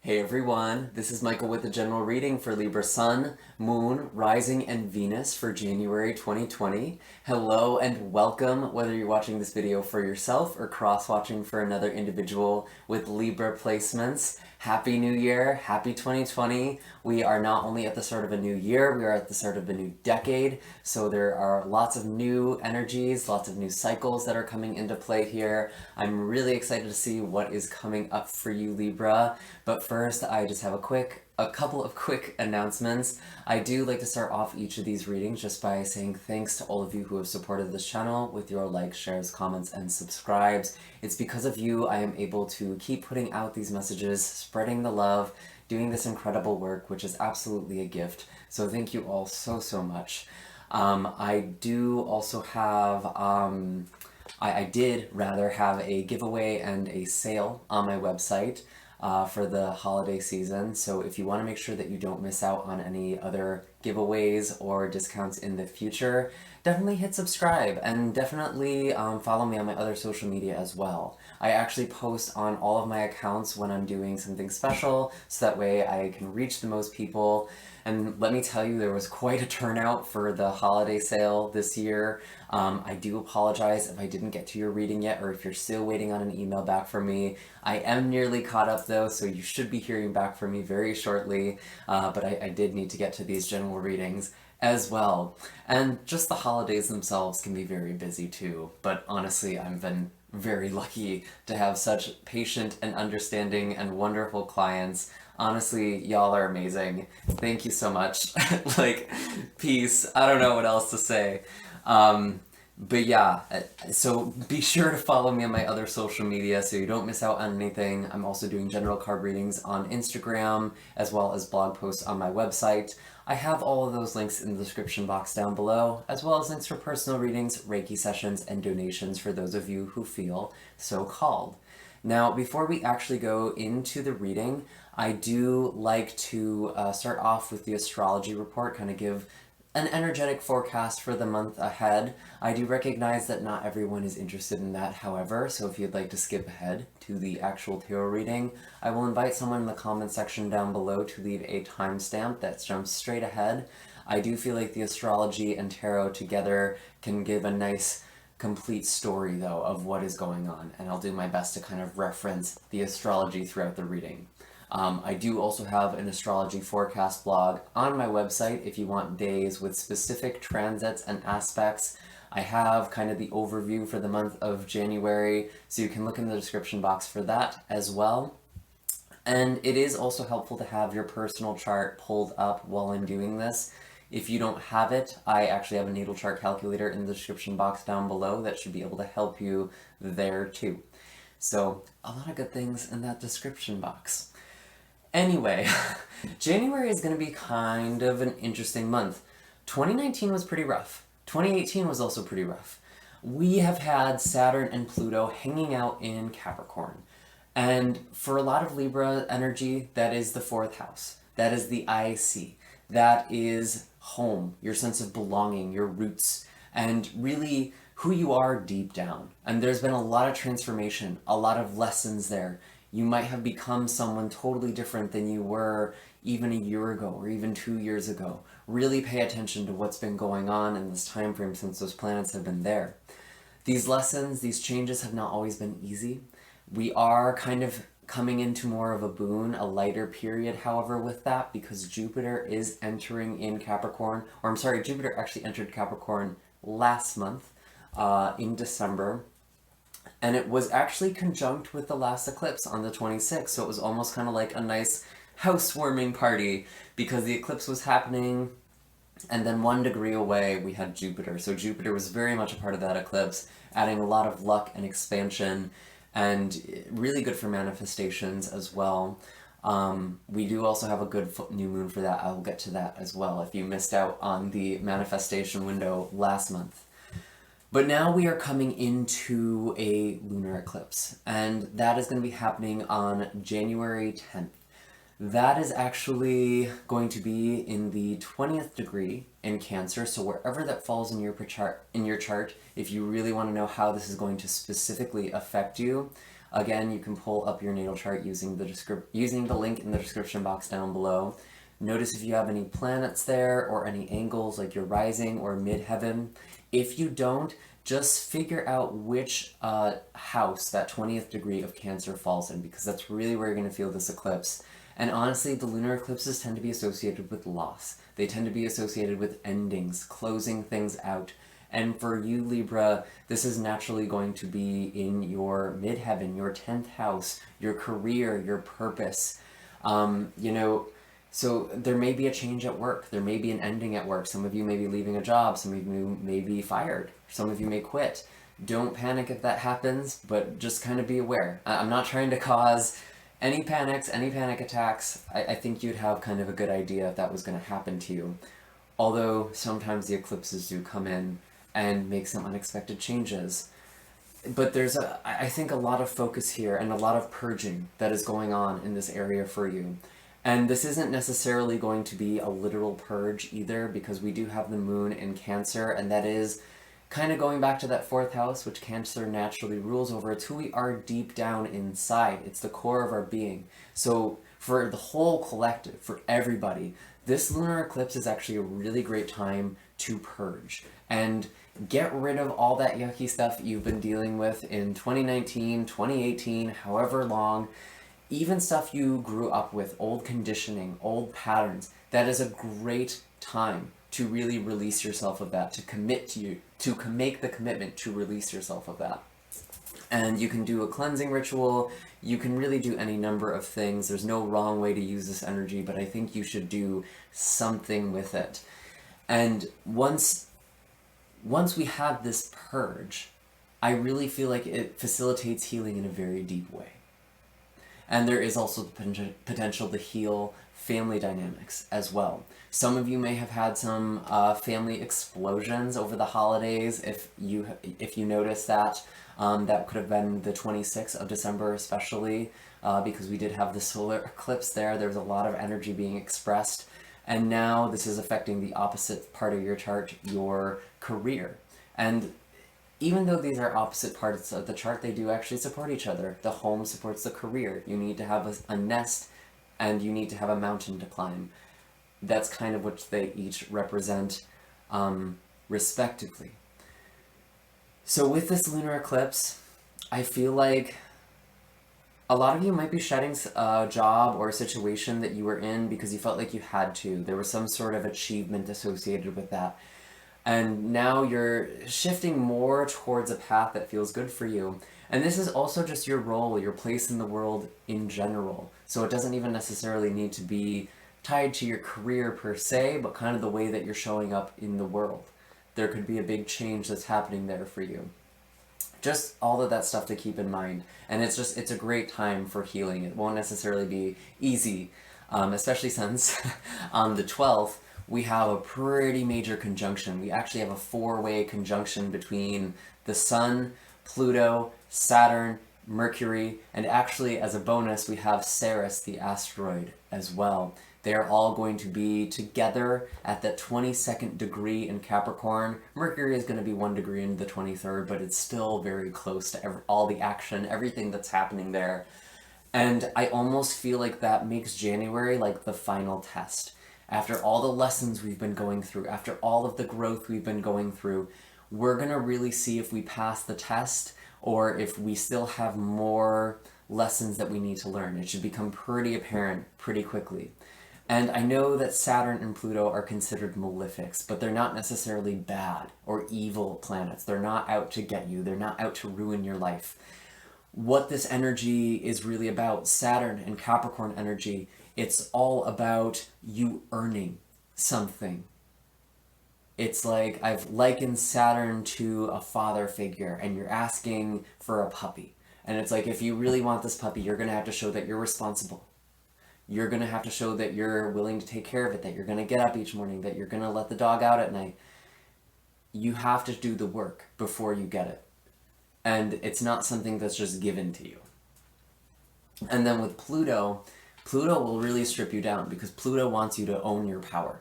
Hey everyone, this is Michael with the general reading for Libra Sun, Moon, Rising, and Venus for January 2020. Hello and welcome, whether you're watching this video for yourself or cross-watching for another individual with Libra placements. Happy New Year, happy 2020. We are not only at the start of a new year, we are at the start of a new decade, so there are lots of new energies, lots of new cycles that are coming into play here. I'm really excited to see what is coming up for you, Libra. But first, I just have a couple of quick announcements. I do like to start off each of these readings just by saying thanks to all of you who have supported this channel with your likes, shares, comments, and subscribes. It's because of you I am able to keep putting out these messages, spreading the love, doing this incredible work, which is absolutely a gift. So thank you all so much. I do also have, I did rather have a giveaway and a sale on my website for the holiday season. So if you want to make sure that you don't miss out on any other giveaways or discounts in the future, definitely hit subscribe and definitely follow me on my other social media as well. I actually post on all of my accounts when I'm doing something special, so that way I can reach the most people. And let me tell you, there was quite a turnout for the holiday sale this year. I do apologize if I didn't get to your reading yet, or if you're still waiting on an email back from me. I am nearly caught up though, so you should be hearing back from me very shortly, but I did need to get to these general readings as well. And just the holidays themselves can be very busy too, but honestly, I've been very lucky to have such patient and understanding and wonderful clients. Honestly, y'all are amazing. Thank you so much. Like, peace. I don't know what else to say. But yeah, so be sure to follow me on my other social media so you don't miss out on anything. I'm also doing general card readings on Instagram, as well as blog posts on my website. I have all of those links in the description box down below, as well as links for personal readings, Reiki sessions, and donations for those of you who feel so called. Now, before we actually go into the reading, I do like to start off with the astrology report, kind of give an energetic forecast for the month ahead. I do recognize that not everyone is interested in that, however, so if you'd like to skip ahead to the actual tarot reading, I will invite someone in the comment section down below to leave a timestamp that jumps straight ahead. I do feel like the astrology and tarot together can give a nice complete story though of what is going on, and I'll do my best to kind of reference the astrology throughout the reading. I do also have an astrology forecast blog on my website if you want days with specific transits and aspects. I have kind of the overview for the month of January, so you can look in the description box for that as well. And it is also helpful to have your personal chart pulled up while I'm doing this. If you don't have it, I actually have a natal chart calculator in the description box down below that should be able to help you there too. So, a lot of good things in that description box. Anyway, January is going to be kind of an interesting month. 2019 was pretty rough. 2018 was also pretty rough. We have had Saturn and Pluto hanging out in Capricorn. And for a lot of Libra energy, that is the fourth house. That is the IC. That is home, your sense of belonging, your roots, and really who you are deep down. And there's been a lot of transformation, a lot of lessons there. You might have become someone totally different than you were even a year ago or even 2 years ago. Really pay attention to what's been going on in this time frame since those planets have been there. These lessons, these changes have not always been easy. We are kind of coming into more of a boon, a lighter period, however, with that, because Jupiter is entering in Capricorn, or I'm sorry, Jupiter actually entered Capricorn last month in December. And it was actually conjunct with the last eclipse on the 26th, so it was almost kind of like a nice housewarming party, because the eclipse was happening, and then 1 degree away we had Jupiter. So Jupiter was very much a part of that eclipse, adding a lot of luck and expansion, and really good for manifestations as well. We do also have a good new moon for that. I'll get to that as well if you missed out on the manifestation window last month. But now we are coming into a lunar eclipse, and that is going to be happening on January 10th. That is actually going to be in the 20th degree in Cancer, so wherever that falls in your chart, if you really want to know how this is going to specifically affect you, Again, you can pull up your natal chart using the link in the description box down below. Notice if you have any planets there or any angles like your rising or midheaven. If you don't, just figure out which house that 20th degree of Cancer falls in, because that's really where you're going to feel this eclipse. And honestly, the lunar eclipses tend to be associated with loss. They tend to be associated with endings, closing things out. And for you, Libra, this is naturally going to be in your midheaven, your 10th house, your career, your purpose. So there may be a change at work. There may be an ending at work. Some of you may be leaving a job. Some of you may be fired. Some of you may quit. Don't panic if that happens, but just kind of be aware. I'm not trying to cause any panics, any panic attacks. I think you'd have kind of a good idea if that was going to happen to you. Although sometimes the eclipses do come in and make some unexpected changes. But there's, I think, a lot of focus here and a lot of purging that is going on in this area for you. And this isn't necessarily going to be a literal purge either, because we do have the moon in Cancer, and that is kind of going back to that 4th house, which Cancer naturally rules over. It's who we are deep down inside. It's the core of our being. So for the whole collective, for everybody, this lunar eclipse is actually a really great time to purge and get rid of all that yucky stuff you've been dealing with in 2019, 2018, however long. Even stuff you grew up with, old conditioning, old patterns. That is a great time to really release yourself of that, to make the commitment to release yourself of that. And you can do a cleansing ritual. You can really do any number of things. There's no wrong way to use this energy, but I think you should do something with it. And once we have this purge, I really feel like it facilitates healing in a very deep way. And there is also the potential to heal family dynamics as well. Some of you may have had some family explosions over the holidays. If you notice that, that could have been the 26th of December especially, because we did have the solar eclipse there. There was a lot of energy being expressed. And now this is affecting the opposite part of your chart, your career. And even though these are opposite parts of the chart, they do actually support each other. The home supports the career. You need to have a nest, and you need to have a mountain to climb. That's kind of what they each represent, respectively. So with this lunar eclipse, I feel like a lot of you might be shedding a job or a situation that you were in because you felt like you had to. There was some sort of achievement associated with that. And now you're shifting more towards a path that feels good for you. And this is also just your role, your place in the world in general. So it doesn't even necessarily need to be tied to your career per se, but kind of the way that you're showing up in the world. There could be a big change that's happening there for you. Just all of that stuff to keep in mind. And it's a great time for healing. It won't necessarily be easy, especially since on the 12th, we have a pretty major conjunction. We actually have a 4-way conjunction between the Sun, Pluto, Saturn, Mercury, and actually as a bonus we have Ceres, the asteroid, as well. They're all going to be together at that 22nd degree in Capricorn. Mercury is going to be 1 degree into the 23rd, but it's still very close to all the action, everything that's happening there. And I almost feel like that makes January like the final test. After all the lessons we've been going through, after all of the growth we've been going through, we're going to really see if we pass the test or if we still have more lessons that we need to learn. It should become pretty apparent pretty quickly. And I know that Saturn and Pluto are considered malefics, but they're not necessarily bad or evil planets. They're not out to get you. They're not out to ruin your life. What this energy is really about, Saturn and Capricorn energy, it's all about you earning something. It's like I've likened Saturn to a father figure, and you're asking for a puppy. And it's like, if you really want this puppy, you're going to have to show that you're responsible. You're going to have to show that you're willing to take care of it, that you're going to get up each morning, that you're going to let the dog out at night. You have to do the work before you get it. And it's not something that's just given to you. And then with Pluto, Pluto will really strip you down because Pluto wants you to own your power.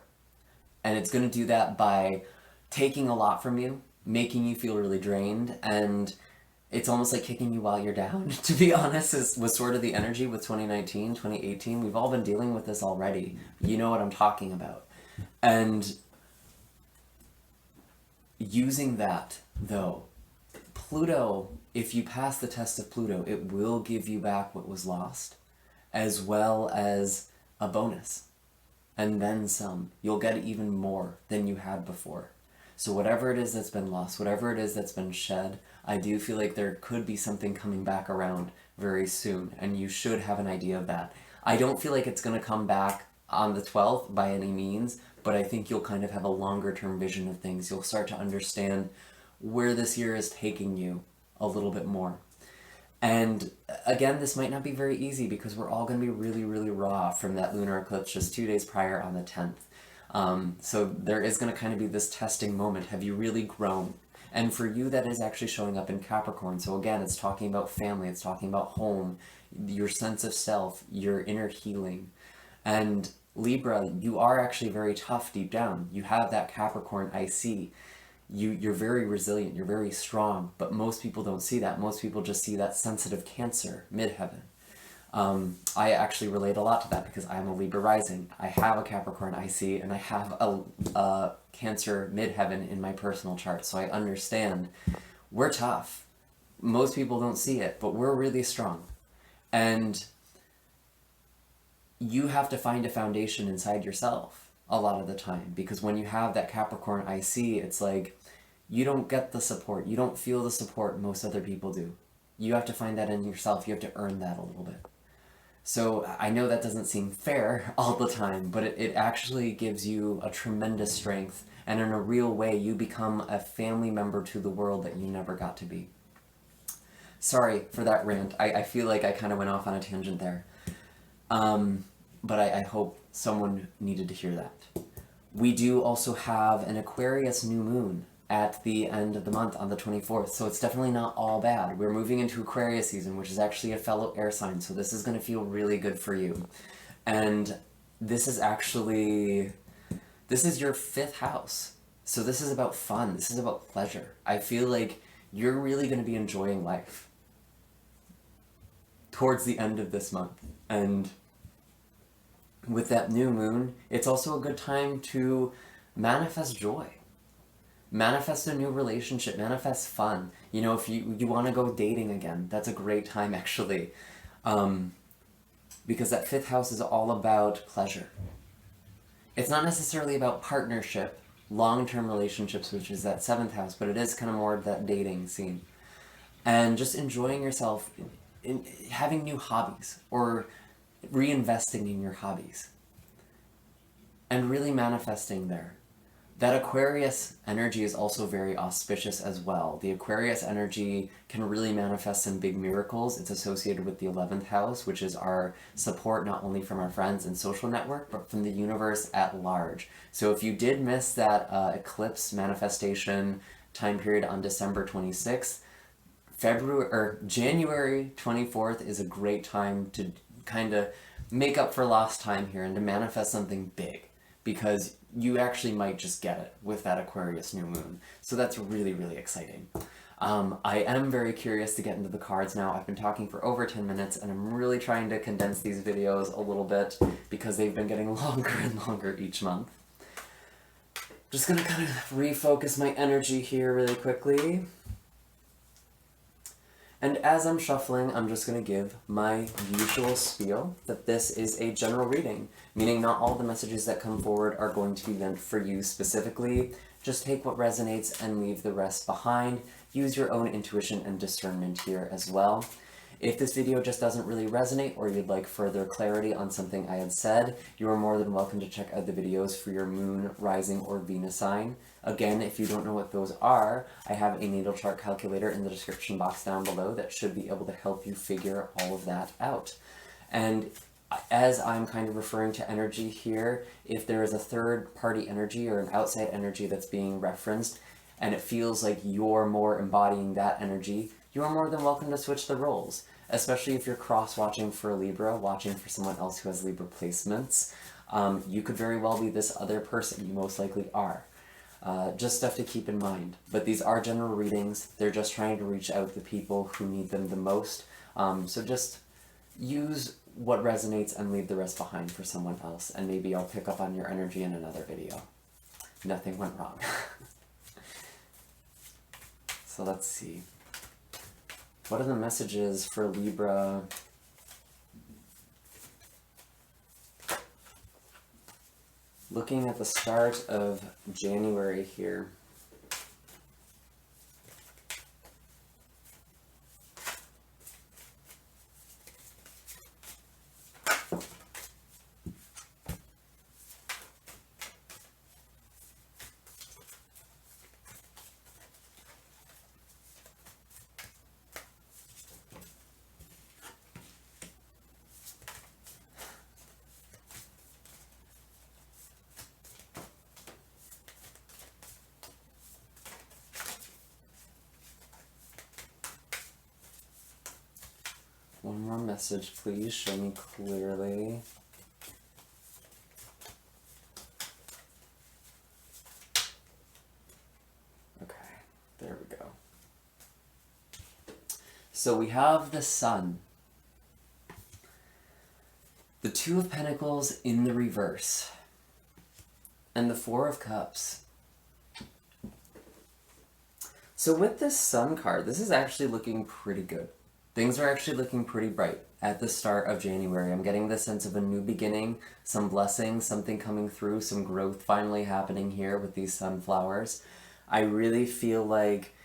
And it's going to do that by taking a lot from you, making you feel really drained, and it's almost like kicking you while you're down, to be honest, was sort of the energy with 2019, 2018. We've all been dealing with this already. You know what I'm talking about. And using that, though, Pluto, if you pass the test of Pluto, it will give you back what was lost, as well as a bonus. And then some. You'll get even more than you had before. So whatever it is that's been lost, whatever it is that's been shed, I do feel like there could be something coming back around very soon, and you should have an idea of that. I don't feel like it's going to come back on the 12th by any means, but I think you'll kind of have a longer term vision of things. You'll start to understand where this year is taking you a little bit more. And again, this might not be very easy because we're all going to be really, really raw from that lunar eclipse just 2 days prior on the 10th. So there is going to kind of be this testing moment. Have you really grown? And for you, that is actually showing up in Capricorn. So again, it's talking about family, it's talking about home, your sense of self, your inner healing. And Libra, you are actually very tough deep down. You have that Capricorn I see. You're very resilient, you're very strong, but most people don't see that. Most people just see that sensitive Cancer, midheaven. I actually relate a lot to that because I'm a Libra rising. I have a Capricorn IC and I have a Cancer midheaven in my personal chart, so I understand we're tough. Most people don't see it, but we're really strong. And you have to find a foundation inside yourself a lot of the time, because when you have that Capricorn IC, it's like you don't get the support. You don't feel the support most other people do. You have to find that in yourself. You have to earn that a little bit. So I know that doesn't seem fair all the time, but it actually gives you a tremendous strength, and in a real way, you become a family member to the world that you never got to be. Sorry for that rant. I feel like I kind of went off on a tangent there. But I hope someone needed to hear that. We do also have an Aquarius new moon at the end of the month on the 24th, so it's definitely not all bad. We're moving into Aquarius season, which is actually a fellow air sign, so this is going to feel really good for you. And this is your 5th house. So this is about fun. This is about pleasure. I feel like you're really going to be enjoying life towards the end of this month. And with that new moon, it's also a good time to manifest joy. Manifest a new relationship, manifest fun. You know, if you want to go dating again, that's a great time actually. Because that 5th house is all about pleasure. It's not necessarily about partnership, long-term relationships, which is that 7th house, but it is kind of more of that dating scene. And just enjoying yourself, in having new hobbies, or reinvesting in your hobbies. And really manifesting there. That Aquarius energy is also very auspicious as well. The Aquarius energy can really manifest in big miracles. It's associated with the 11th house, which is our support not only from our friends and social network, but from the universe at large. So if you did miss that eclipse manifestation time period on December 26th, January 24th is a great time to kind of make up for lost time here and to manifest something big, because you actually might just get it with that Aquarius new moon. So that's really, really exciting. I am very curious to get into the cards now. I've been talking for over 10 minutes and I'm really trying to condense these videos a little bit because they've been getting longer and longer each month. Just gonna kind of refocus my energy here really quickly. And as I'm shuffling, I'm just going to give my usual spiel that this is a general reading, meaning not all the messages that come forward are going to be meant for you specifically. Just take what resonates and leave the rest behind. Use your own intuition and discernment here as well. If this video just doesn't really resonate or you'd like further clarity on something I had said, you are more than welcome to check out the videos for your moon, rising, or Venus sign. Again, if you don't know what those are, I have a natal chart calculator in the description box down below that should be able to help you figure all of that out. And as I'm kind of referring to energy here, if there is a third party energy or an outside energy that's being referenced, and it feels like you're more embodying that energy, you are more than welcome to switch the roles, especially if you're cross-watching for a Libra, watching for someone else who has Libra placements. You could very well be this other person. You most likely are. Just stuff to keep in mind. But these are general readings. They're just trying to reach out to people who need them the most. So just use what resonates and leave the rest behind for someone else. And maybe I'll pick up on your energy in another video. Nothing went wrong. So let's see. What are the messages for Libra? Looking at the start of January here. One more message, please. Show me clearly. Okay, there we go. So we have the Sun. The Two of Pentacles in the reverse. And the Four of Cups. So with this Sun card, this is actually looking pretty good. Things are actually looking pretty bright at the start of January. I'm getting the sense of a new beginning, some blessings, something coming through, some growth finally happening here with these sunflowers. I really feel like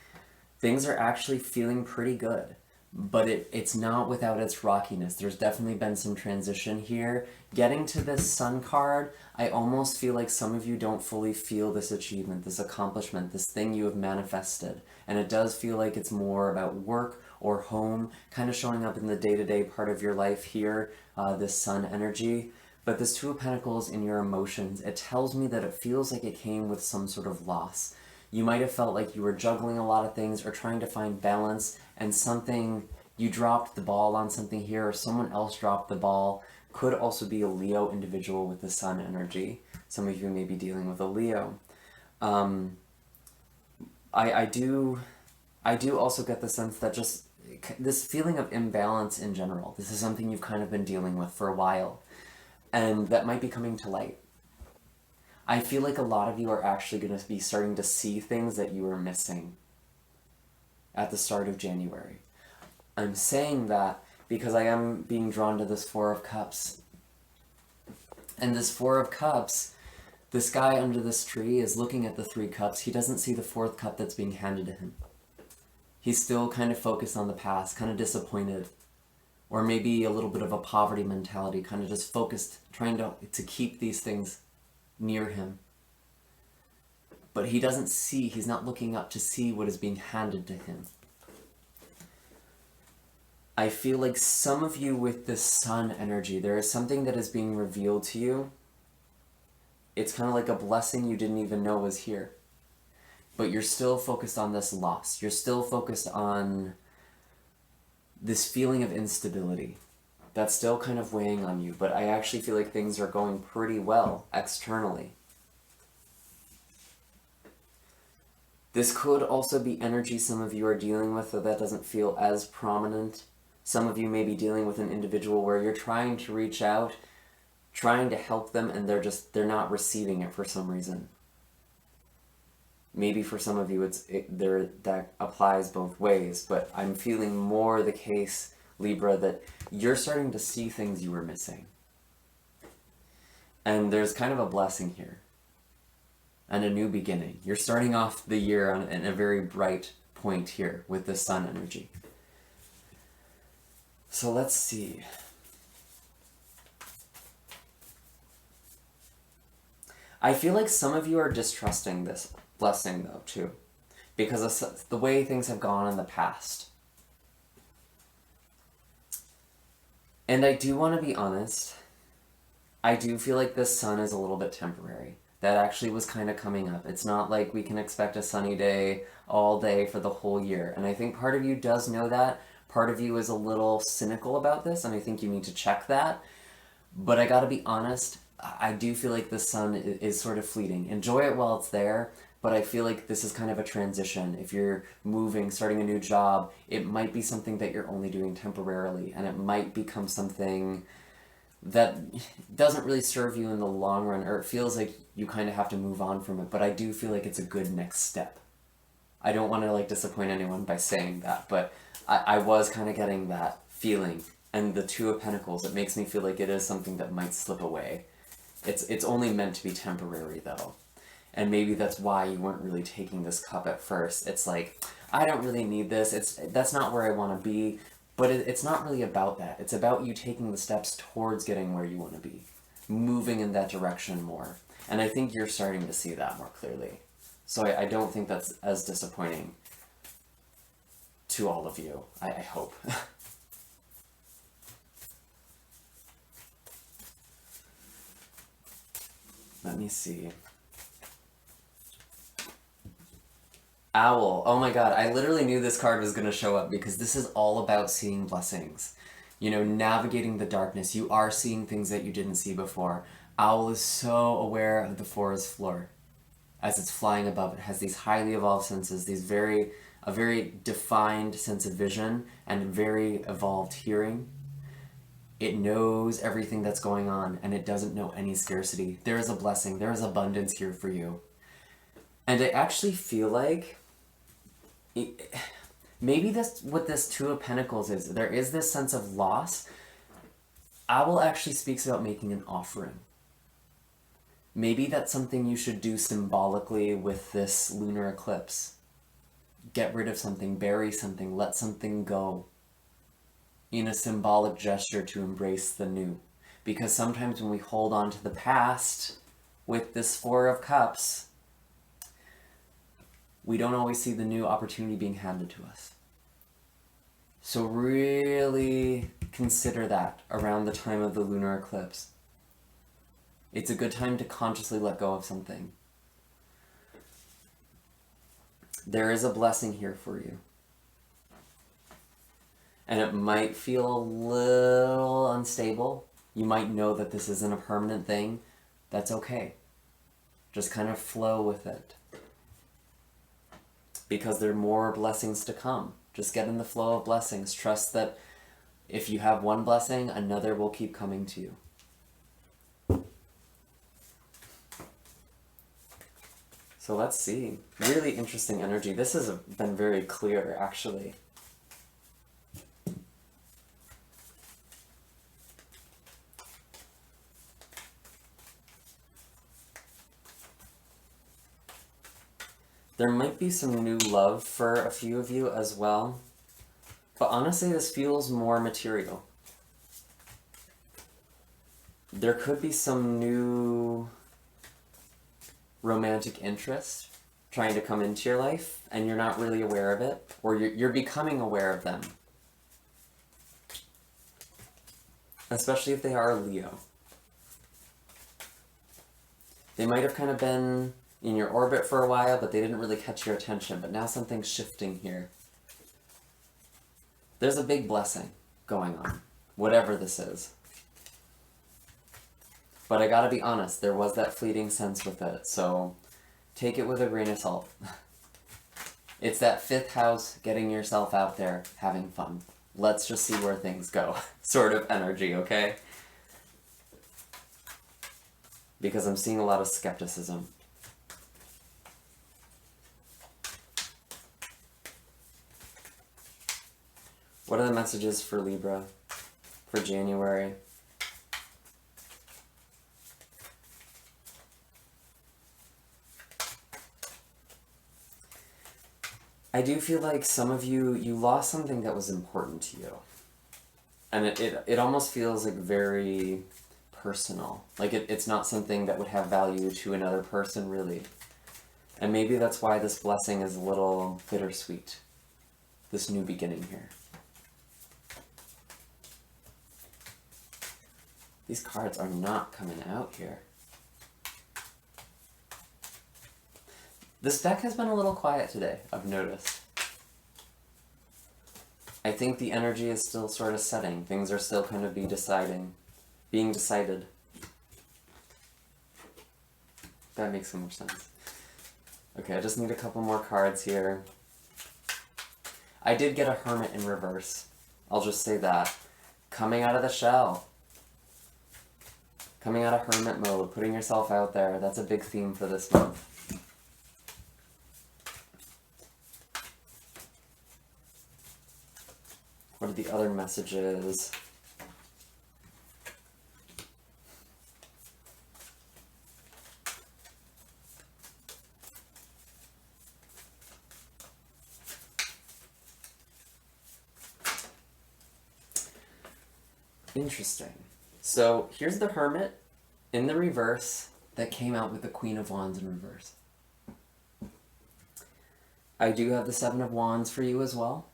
things are actually feeling pretty good, but it's not without its rockiness. There's definitely been some transition here. Getting to this Sun card, I almost feel like some of you don't fully feel this achievement, this accomplishment, this thing you have manifested. And it does feel like it's more about work or home, kind of showing up in the day-to-day part of your life here, this Sun energy. But this Two of Pentacles in your emotions, it tells me that it feels like it came with some sort of loss. You might have felt like you were juggling a lot of things or trying to find balance, and you dropped the ball on something here, or someone else dropped the ball. Could also be a Leo individual with the Sun energy. Some of you may be dealing with a Leo. I do also get the sense that just this feeling of imbalance in general, this is something you've kind of been dealing with for a while, and that might be coming to light. I feel like a lot of you are actually going to be starting to see things that you were missing at the start of January. I'm saying that because I am being drawn to this Four of Cups. And this Four of Cups, this guy under this tree is looking at the Three Cups. He doesn't see the fourth cup that's being handed to him. He's still kind of focused on the past, kind of disappointed. Or maybe a little bit of a poverty mentality, kind of just focused, trying to keep these things near him. But he doesn't see, he's not looking up to see what is being handed to him. I feel like some of you with this Sun energy, there is something that is being revealed to you. It's kind of like a blessing you didn't even know was here. But you're still focused on this loss. You're still focused on this feeling of instability. That's still kind of weighing on you, but I actually feel like things are going pretty well externally. This could also be energy some of you are dealing with that doesn't feel as prominent. Some of you may be dealing with an individual where you're trying to reach out, trying to help them, and they're not receiving it for some reason. Maybe for some of you that applies both ways, but I'm feeling more the case, Libra, that you're starting to see things you were missing. And there's kind of a blessing here. And a new beginning. You're starting off the year on a very bright point here with the Sun energy. So let's see. I feel like some of you are distrusting this blessing though too, because of the way things have gone in the past. And I do want to be honest, I do feel like this Sun is a little bit temporary. That actually was kind of coming up. It's not like we can expect a sunny day all day for the whole year. And I think part of you does know that. Part of you is a little cynical about this, and I think you need to check that. But I gotta be honest, I do feel like the Sun is sort of fleeting. Enjoy it while it's there. but I feel like this is kind of a transition. If you're moving, starting a new job, it might be something that you're only doing temporarily, and it might become something that doesn't really serve you in the long run, or it feels like you kind of have to move on from it, but I do feel like it's a good next step. I don't want to like disappoint anyone by saying that, but I was kind of getting that feeling. And the Two of Pentacles, it makes me feel like it is something that might slip away. It's only meant to be temporary though. And maybe that's why you weren't really taking this cup at first. It's like, I don't really need this. That's not where I want to be. But it's not really about that. It's about you taking the steps towards getting where you want to be. Moving in that direction more. And I think you're starting to see that more clearly. So I don't think that's as disappointing to all of you. I hope. Let me see. Owl. Oh my god, I literally knew this card was going to show up because this is all about seeing blessings. You know, navigating the darkness. You are seeing things that you didn't see before. Owl is so aware of the forest floor as it's flying above. It has these highly evolved senses, a very defined sense of vision and very evolved hearing. It knows everything that's going on, and it doesn't know any scarcity. There is a blessing. There is abundance here for you. And I actually feel like maybe that's what this Two of Pentacles is. There is this sense of loss. Owl actually speaks about making an offering. Maybe that's something you should do symbolically with this lunar eclipse. Get rid of something, bury something, let something go. In a symbolic gesture to embrace the new. Because sometimes when we hold on to the past with this Four of Cups, we don't always see the new opportunity being handed to us. So really consider that around the time of the lunar eclipse. It's a good time to consciously let go of something. There is a blessing here for you. And it might feel a little unstable. You might know that this isn't a permanent thing. That's okay. Just kind of flow with it. Because there are more blessings to come. Just get in the flow of blessings. Trust that if you have one blessing, another will keep coming to you. So let's see. Really interesting energy. This has been very clear, actually. There might be some new love for a few of you as well. But honestly, this feels more material. There could be some new romantic interest trying to come into your life, and you're not really aware of it, or you're becoming aware of them. Especially if they are Leo. They might have kind of been in your orbit for a while, but they didn't really catch your attention, but now something's shifting here. There's a big blessing going on, whatever this is. But I gotta be honest, there was that fleeting sense with it, so take it with a grain of salt. It's that fifth house, getting yourself out there, having fun. Let's just see where things go, sort of energy, okay? Because I'm seeing a lot of skepticism. What are the messages for Libra for January? I do feel like some of you lost something that was important to you. And it almost feels like very personal. Like it's not something that would have value to another person, really. And maybe that's why this blessing is a little bittersweet. This new beginning here. These cards are not coming out here. This deck has been a little quiet today, I've noticed. I think the energy is still sort of setting. Things are still kind of being decided. That makes some more sense. Okay, I just need a couple more cards here. I did get a Hermit in reverse. I'll just say that. Coming out of the shell. Coming out of hermit mode, putting yourself out there. That's a big theme for this month. What are the other messages? Interesting. So here's the Hermit in the reverse that came out with the Queen of Wands in reverse. I do have the Seven of Wands for you as well.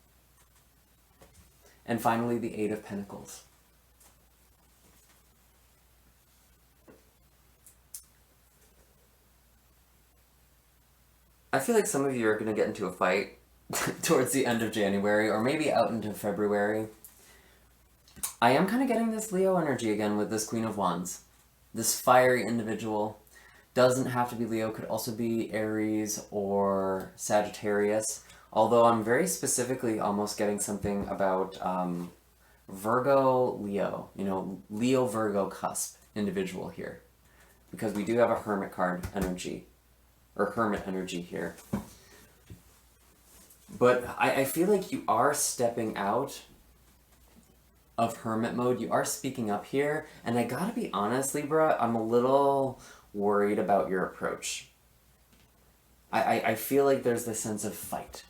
And finally, the Eight of Pentacles. I feel like some of you are going to get into a fight towards the end of January, or maybe out into February. I am kind of getting this Leo energy again with this Queen of Wands. This fiery individual. Doesn't have to be Leo, could also be Aries or Sagittarius. Although I'm very specifically almost getting something about Virgo, Leo. You know, Leo-Virgo cusp individual here. Because we do have a Hermit card energy. Or Hermit energy here. But I feel like you are stepping out of Hermit mode. You are speaking up here. And I gotta be honest, Libra, I'm a little worried about your approach. I feel like there's this sense of fight.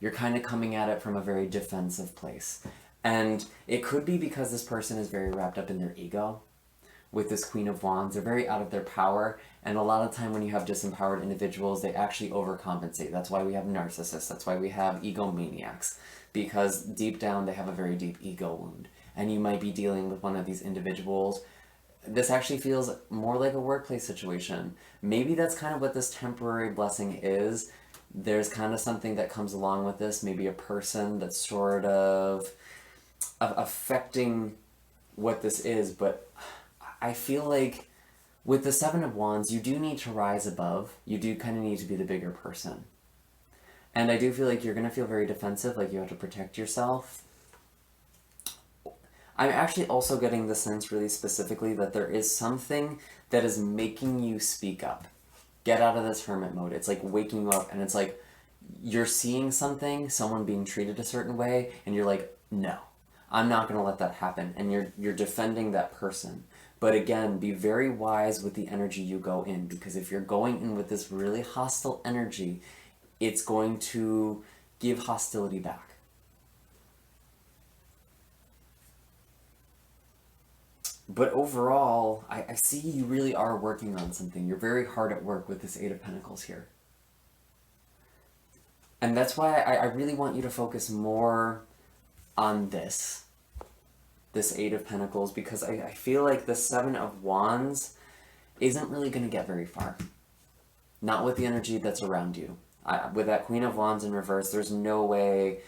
You're kind of coming at it from a very defensive place. And it could be because this person is very wrapped up in their ego. With this Queen of Wands, they're very out of their power. And a lot of time when you have disempowered individuals, they actually overcompensate. That's why we have narcissists. That's why we have egomaniacs. Because deep down, they have a very deep ego wound. And you might be dealing with one of these individuals. This actually feels more like a workplace situation. Maybe that's kind of what this temporary blessing is. There's kind of something that comes along with this. Maybe a person that's sort of affecting what this is. But I feel like with the Seven of Wands, you do need to rise above. You do kind of need to be the bigger person. And I do feel like you're going to feel very defensive, like you have to protect yourself. I'm actually also getting the sense really specifically that there is something that is making you speak up. Get out of this hermit mode. It's like waking you up and it's like you're seeing something, someone being treated a certain way, and you're like, no, I'm not going to let that happen. And you're defending that person. But again, be very wise with the energy you go in, because if you're going in with this really hostile energy, it's going to give hostility back. But overall, I see you really are working on something. You're very hard at work with this Eight of Pentacles here. And that's why I really want you to focus more on this Eight of Pentacles, because I feel like the Seven of Wands isn't really going to get very far. Not with the energy that's around you. With that Queen of Wands in reverse, there's no way.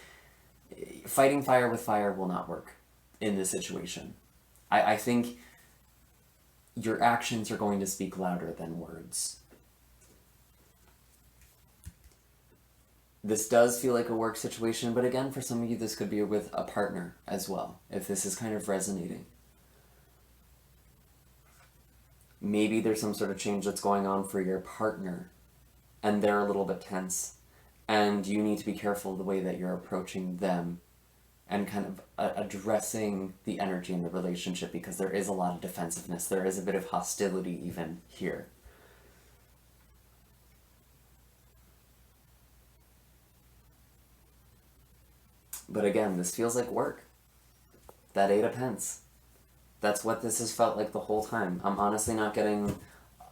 Fighting fire with fire will not work in this situation. I think your actions are going to speak louder than words. This does feel like a work situation, but again, for some of you, this could be with a partner as well, if this is kind of resonating. Maybe there's some sort of change that's going on for your partner, and they're a little bit tense, and you need to be careful the way that you're approaching them and kind of addressing the energy in the relationship, because there is a lot of defensiveness. There is a bit of hostility even here. But again, this feels like work. That Eight of Pentacles. That's what this has felt like the whole time. I'm honestly not getting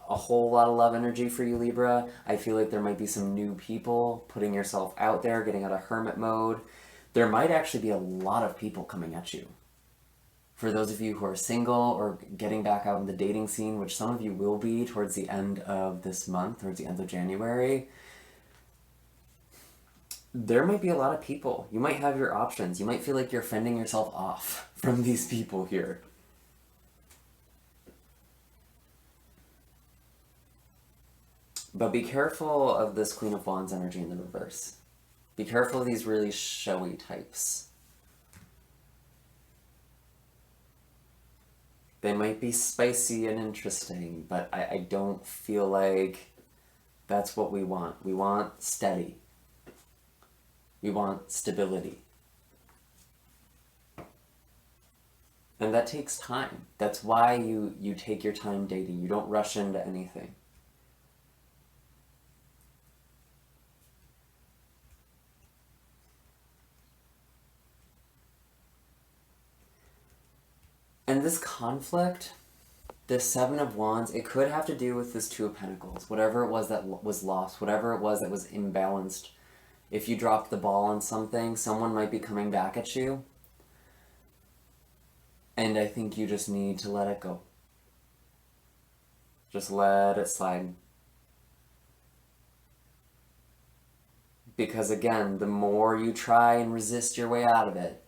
a whole lot of love energy for you, Libra. I feel like there might be some new people putting yourself out there, getting out of hermit mode. There might actually be a lot of people coming at you. For those of you who are single or getting back out in the dating scene, which some of you will be towards the end of this month, towards the end of January, there might be a lot of people. You might have your options. You might feel like you're fending yourself off from these people here. But be careful of this Queen of Wands energy in the reverse. Be careful of these really showy types. They might be spicy and interesting, but I don't feel like that's what we want. We want steady. We want stability. And that takes time. That's why you take your time dating. You don't rush into anything. And this conflict, this Seven of Wands, it could have to do with this Two of Pentacles. Whatever it was that was lost, whatever it was that was imbalanced. If you dropped the ball on something, someone might be coming back at you. And I think you just need to let it go. Just let it slide. Because again, the more you try and resist your way out of it,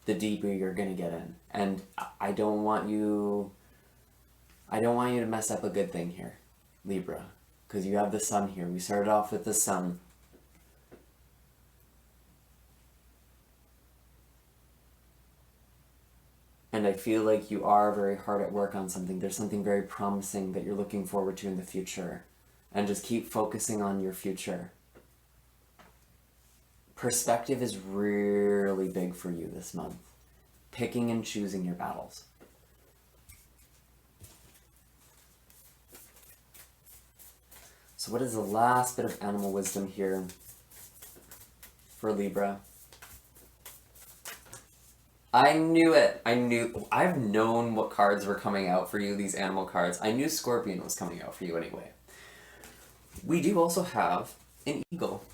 the deeper you're gonna get in. And I don't want you to mess up a good thing here, Libra. Because you have the sun here. We started off with the sun. And I feel like you are very hard at work on something. There's something very promising that you're looking forward to in the future. And just keep focusing on your future. Perspective is really big for you this month. Picking and choosing your battles. So what is the last bit of animal wisdom here for Libra? I knew it. I've known what cards were coming out for you, these animal cards. I knew Scorpion was coming out for you anyway. We do also have an eagle.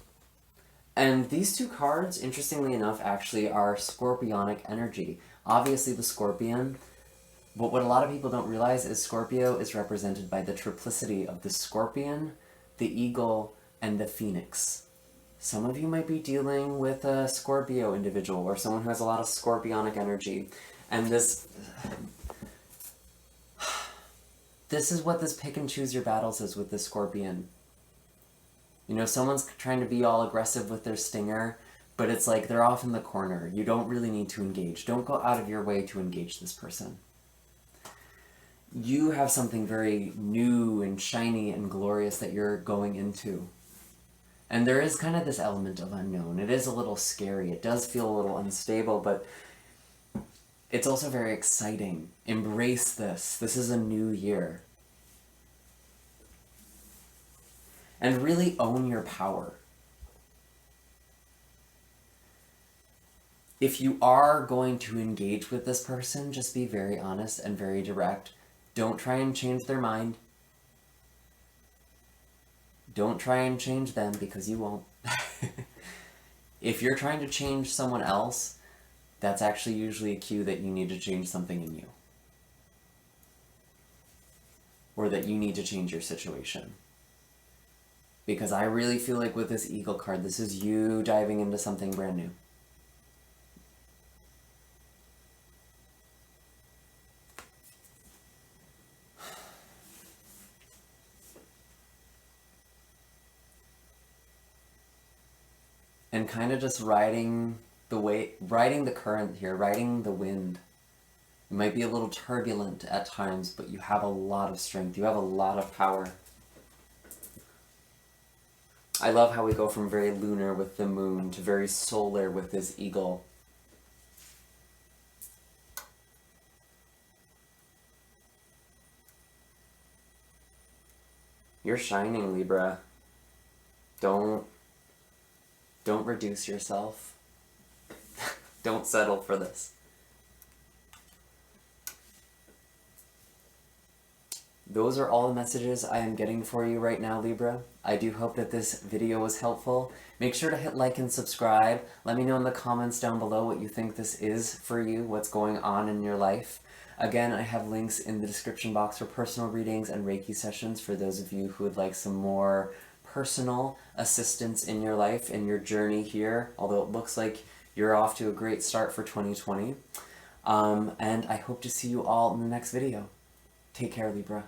And these two cards, interestingly enough, actually are scorpionic energy. Obviously the scorpion, but what a lot of people don't realize is Scorpio is represented by the triplicity of the scorpion, the eagle, and the phoenix. Some of you might be dealing with a Scorpio individual or someone who has a lot of scorpionic energy. And this is what this pick and choose your battles is with the scorpion. You know, someone's trying to be all aggressive with their stinger, but it's like they're off in the corner. You don't really need to engage. Don't go out of your way to engage this person. You have something very new and shiny and glorious that you're going into. And there is kind of this element of unknown. It is a little scary. It does feel a little unstable, but it's also very exciting. Embrace this. This is a new year. And really own your power. If you are going to engage with this person, just be very honest and very direct. Don't try and change their mind. Don't try and change them because you won't. If you're trying to change someone else, that's actually usually a cue that you need to change something in you. Or that you need to change your situation. Because I really feel like with this Eagle card, this is you diving into something brand new. And kind of just riding the current here, riding the wind. You might be a little turbulent at times, but you have a lot of strength. You have a lot of power. I love how we go from very lunar with the moon to very solar with this eagle. You're shining, Libra. Don't reduce yourself. Don't settle for this. Those are all the messages I am getting for you right now, Libra. I do hope that this video was helpful. Make sure to hit like and subscribe. Let me know in the comments down below what you think this is for you, what's going on in your life. Again, I have links in the description box for personal readings and Reiki sessions for those of you who would like some more personal assistance in your life, in your journey here, although it looks like you're off to a great start for 2020. And I hope to see you all in the next video. Take care, Libra.